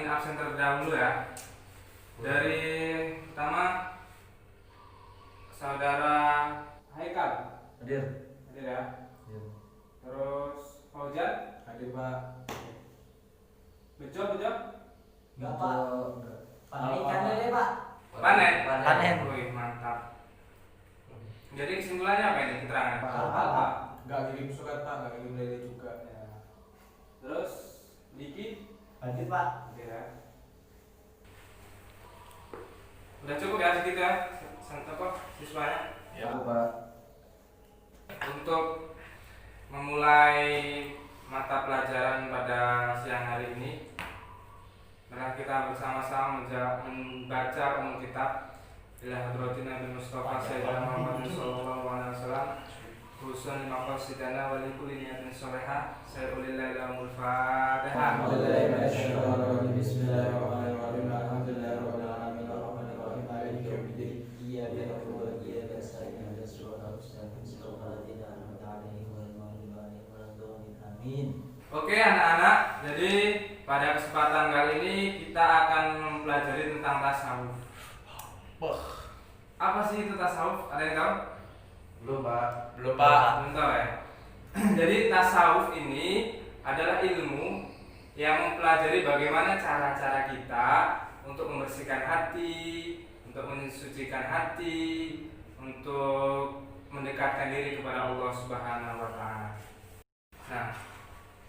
in absen terdahulu ya. Dari pertama saudara Haikal Hadir. hadir ya. Hadir. Terus Fauzan Hadir Pak. Bejo Enggak Pak. Enggak. Ikannya deh Pak. panen. Wih, mantap. Jadi kesimpulannya apa ini keterangan? Pak. Enggak kirim surat Pak, enggak kirim lele juga. Ya. Terus Diki Hadir Pak. hadir ya. Udah cukup ya segitu ya, siswanya. Ya, Pak. Untuk memulai mata pelajaran pada siang hari ini, mari kita bersama-sama membaca umum kitab ila hadratin Nabi Mustafa Sayyidina Muhammad sallallahu alaihi wasallam khususan maqasidana wa li kulli niyatin shalihah sayyidul lailul fatihah. Bismillahirrahmanirrahim. Alhamdulillahirabbil alamin arrahmanir rahim maliki yaumiddin. Iyyaka na'budu wa iyyaka nasta'in ihdinas siratal mustaqim siratal ladzina an'amta 'alaihim ghairil maghdubi 'alaihim waladdallin. Amin. Oke anak-anak, jadi pada kesempatan kali ini kita akan mempelajari tentang tasawuf. Apa sih itu tasawuf? Ada yang tahu? Belum, Pak. Belum tahu ya. Jadi tasawuf ini adalah ilmu yang mempelajari bagaimana cara-cara kita untuk membersihkan hati, untuk mensucikan hati, untuk mendekatkan diri kepada Allah Subhanahu wa taala. Nah,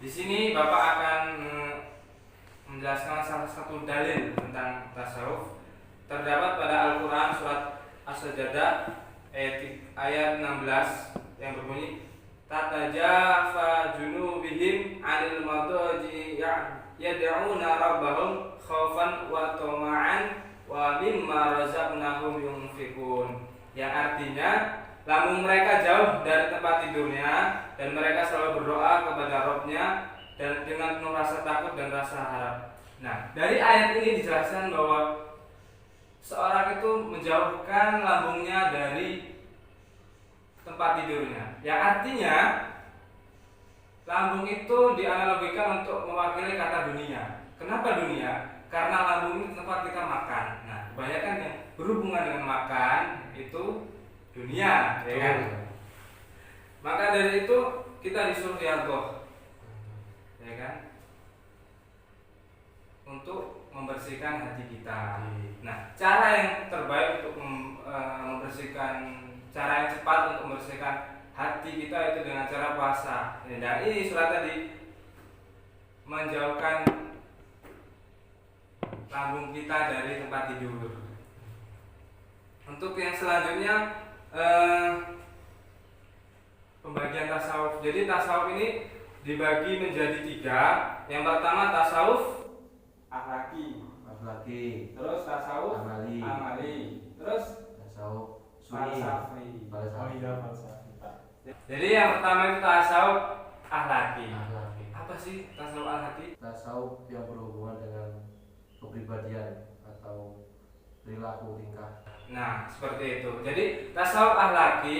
di sini Bapak akan menjelaskan salah satu dalil tentang tasawuf. Terdapat pada Al-Qur'an surat As-Sajdah ayat 16 yang berbunyi tatajafa junubihim 'anil madaji yad'una rabbahum khaufan wa tama'an wa mimma razaqnahum yunfikun, yang artinya lambung mereka jauh dari tempat tidurnya dan mereka selalu berdoa kepada Rabb-nya dan dengan penuh rasa takut dan rasa harap. Nah, dari ayat ini dijelaskan bahwa seorang itu menjauhkan lambungnya dari tempat tidurnya, yang artinya lambung itu dianalogikan untuk mewakili kata dunia. Kenapa dunia? Karena lambung itu tempat kita makan. Nah, kebanyakan yang berhubungan dengan makan itu dunia, ya kan? Maka dari itu kita disuruh riyadhah, ya kan? Untuk membersihkan hati kita. Nah, cara yang terbaik untuk membersihkan, cara yang cepat untuk membersihkan hati kita itu dengan cara puasa. Dan ini surat tadi menjauhkan lambung kita dari tempat tidur. Untuk yang selanjutnya pembagian tasawuf. Jadi tasawuf ini dibagi menjadi 3. Yang pertama tasawuf akhlaki, terus tasawuf amali, terus Tasawuf falsafi. Falsafi Pak. Jadi yang pertama itu tasawuf akhlaki. Apa sih tasawuf akhlaki? Tasawuf yang berhubungan dengan kepribadian atau perilaku tingkah. Nah, seperti itu. Jadi tasawuf akhlaki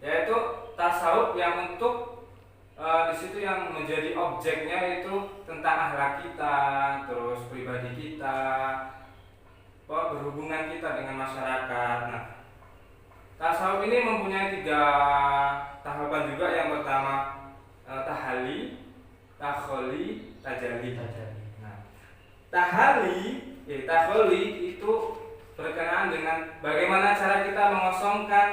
yaitu tasawuf yang untuk di situ yang menjadi objeknya itu tentang akhlak kita, terus pribadi kita, berhubungan kita dengan masyarakat. Nah, tasawuf ini mempunyai 3 tahapan juga. Yang pertama tahali, takholi, tajalli. Nah, takholi itu berkenaan dengan bagaimana cara kita mengosongkan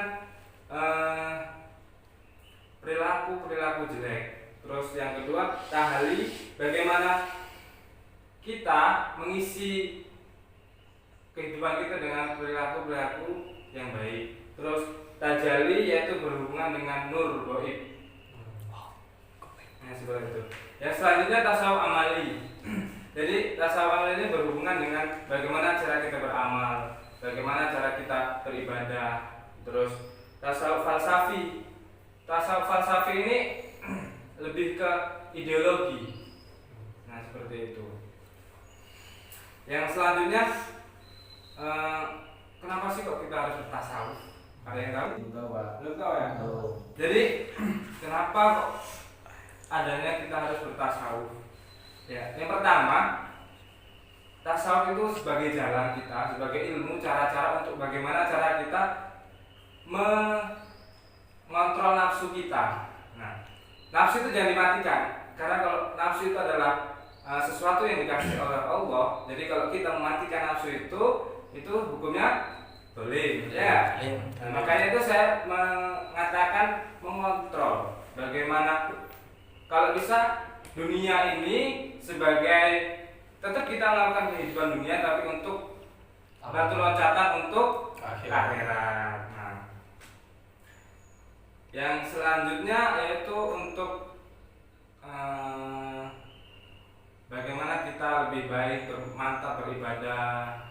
perilaku jelek. Terus yang kedua tahali, bagaimana kita mengisi kehidupan kita dengan perilaku yang baik. Terus tajalli yaitu berhubungan dengan nur gaib. Nah, seperti itu. Yang selanjutnya tasawuf amali. Jadi tasawuf amali ini berhubungan dengan bagaimana cara kita beramal, bagaimana cara kita beribadah. Terus tasawuf falsafi. Tasawuf falsafi ini lebih ke ideologi. Nah, seperti itu. Yang selanjutnya kenapa sih kok kita harus bertasawuf? Ada yang tahu? Belum tahu ya? Jadi kenapa kok adanya kita harus bertasawuf? Ya, yang pertama tasawuf itu sebagai jalan kita, sebagai ilmu, cara-cara untuk bagaimana cara kita mengontrol nafsu kita. Nah, nafsu itu jangan dimatikan, karena kalau nafsu itu adalah sesuatu yang dikasih oleh Allah. Jadi kalau kita mematikan nafsu itu hukumnya boleh, ya. Nah, makanya itu saya mengatakan mengontrol bagaimana kalau bisa dunia ini sebagai tetap kita melakukan kehidupan dunia, tapi untuk batu loncatan untuk akhirat. Nah, yang selanjutnya yaitu untuk bagaimana kita lebih baik mantap beribadah.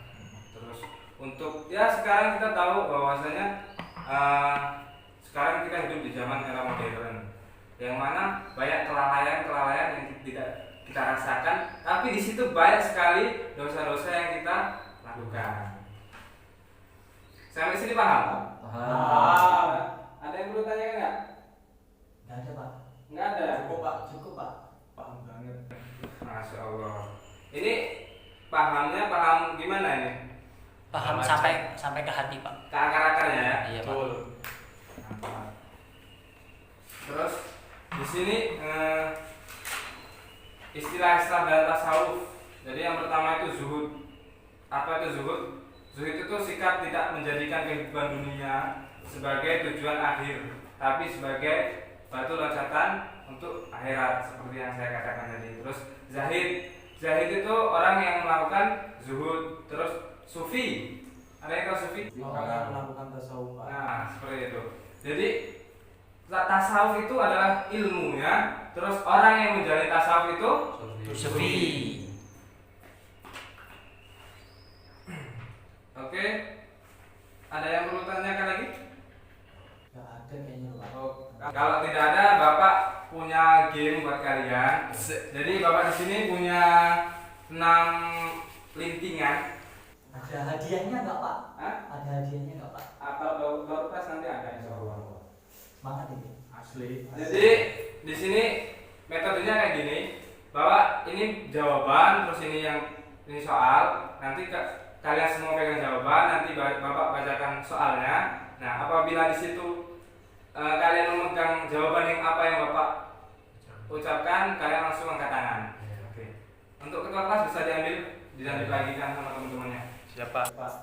Terus untuk ya sekarang kita tahu bahwasanya sekarang kita hidup di zaman era modern, yang mana banyak kelalaian yang tidak kita rasakan, tapi di situ banyak sekali dosa-dosa yang kita lakukan. Sampai sini paham? Paham. Ada yang perlu tanyakan nggak? Nggak ada Pak. Nggak ada. Cukup Pak. Paham banget. Masya Allah. Ini pahamnya paham gimana ini? Paham sampai ke hati Pak. Ke akar-akarnya ya. Iya Pak. Betul. Terus di sini istilah-istilah dalam tasawuf. Jadi yang pertama itu zuhud. Apa itu zuhud? Zuhud itu sikap tidak menjadikan kehidupan dunia sebagai tujuan akhir, tapi sebagai batu loncatan untuk akhirat, seperti yang saya katakan tadi. Terus zahid itu orang yang melakukan zuhud. Terus sufi, ada yang tahu sufi? Orang yang melakukan tasawuf Pak. Nah, seperti itu. Jadi tasawuf itu adalah ilmu ya. Terus orang yang menjalani tasawuf itu Sufi. Oke. Ada yang perlu tanyakan lagi? Nggak ada kayaknya Pak. Kalau tidak ada, Bapak punya game buat kalian. Jadi Bapak di sini punya 6 lintingan. Ada hadiahnya nggak Pak? Hah? Ada hadiahnya nggak Pak? Atau baru pas nanti ada insya Allah. Semangat ini. Asli. Jadi di sini metodenya kayak gini, bahwa ini jawaban, terus ini soal. Nanti kalian semua pegang jawaban, nanti Bapak bacakan soalnya. Nah, apabila di situ kalian memegang jawaban yang apa yang Bapak ucapkan, kalian langsung angkat tangan. Oke. Untuk ketua kelas bisa dilanjut lagi kan sama teman-temannya. Siapa? Pak.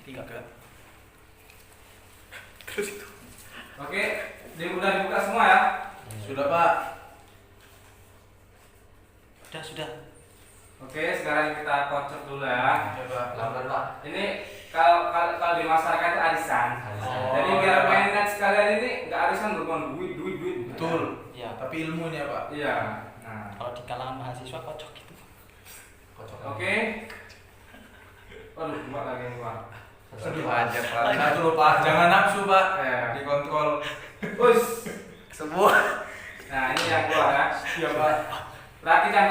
Tiga. Oke, udah dibuka semua ya. Sudah Pak. Sudah. Oke, sekarang kita kocok dulu ya. Coba. Lambat Pak. Ini kalau di masyarakat itu arisan. Oh, Jadi biar ya, mainan sekalian ini nggak arisan bukan duit. Betul. Iya. Tapi ilmunya Pak. Iya. Nah, Kalau di kalangan mahasiswa kocok gitu. Kocok. oke. Waduh, buat lagi nih Pak. Sedih aja Pak. Satu lupa. Jangan nafsu Pak. Ya. Dikontrol. Us. Semua. Nah, ini yang keluar ya. Iya Pak. Perhatikan.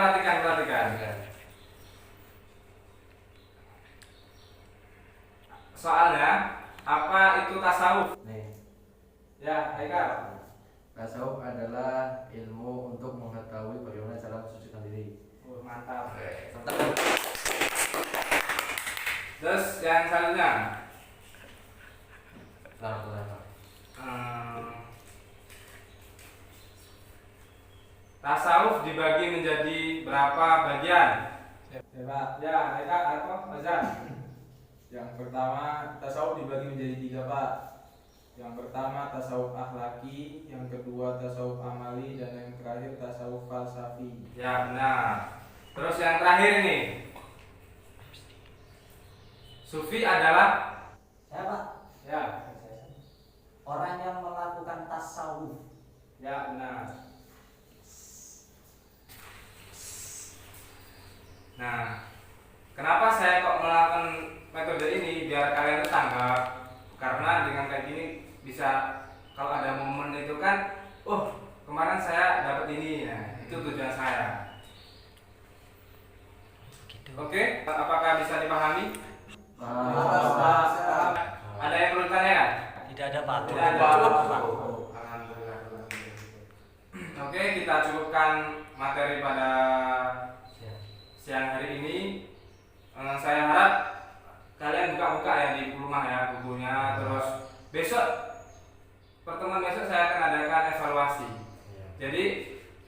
Soalnya apa itu tasawuf? Nih, Ya, Haikal. tasawuf adalah ilmu untuk mengetahui bagaimana cara mensucikan diri. Mantap. Terus yang selanjutnya. Lambat. Tasawuf dibagi menjadi berapa bagian? Pak. Ya, Haikal apa? Azan. Yang pertama tasawuf dibagi menjadi 3 Pak. Yang pertama tasawuf akhlaki, yang kedua tasawuf amali, dan yang terakhir tasawuf falsafi. Ya, benar. Terus yang terakhir ini. Sufi adalah Saya Pak. ya, Orang yang melakukan tasawuf. ya benar. Nah, kenapa saya kok melakukan metode ini biar kalian tuh tanggap? Karena dengan kayak gini bisa kalau ada momen itu kan, kemarin saya dapat ini, nah itu tujuan saya. Gitu. Oke, apakah bisa dipahami? Paham. Ada yang perlu ditanyakan? Tidak ada Pak. Tidak ada. Cukup Pak. Alhamdulillah. Oke, kita cukupkan materi pada siang hari ini. Saya harap kalian buka-buka ya di rumah ya bukunya. Terus besok pertemuan besok saya akan adakan evaluasi. Jadi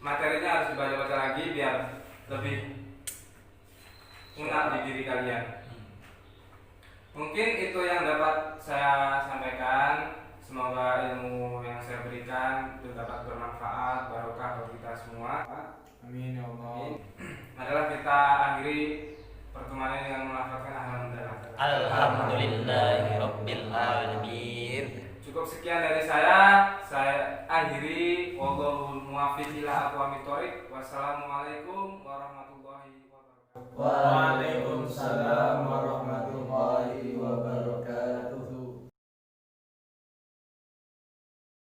materinya harus dibaca-baca lagi biar lebih ngena di diri kalian. Mungkin itu yang dapat saya sampaikan. Semoga ilmu yang saya berikan itu dapat bermanfaat, barokah bagi kita semua. Amin ya Allah. Adalah kita akhiri pertemuan ini dengan melafalkan alhamdulillah. Alhamdulillahirabbil alamin. Cukup sekian dari saya akhiri. Wallahul muwaffiq ila aqwamit thoriq. Wassalamualaikum warahmatullahi wabarakatuh. Waalaikumsalam.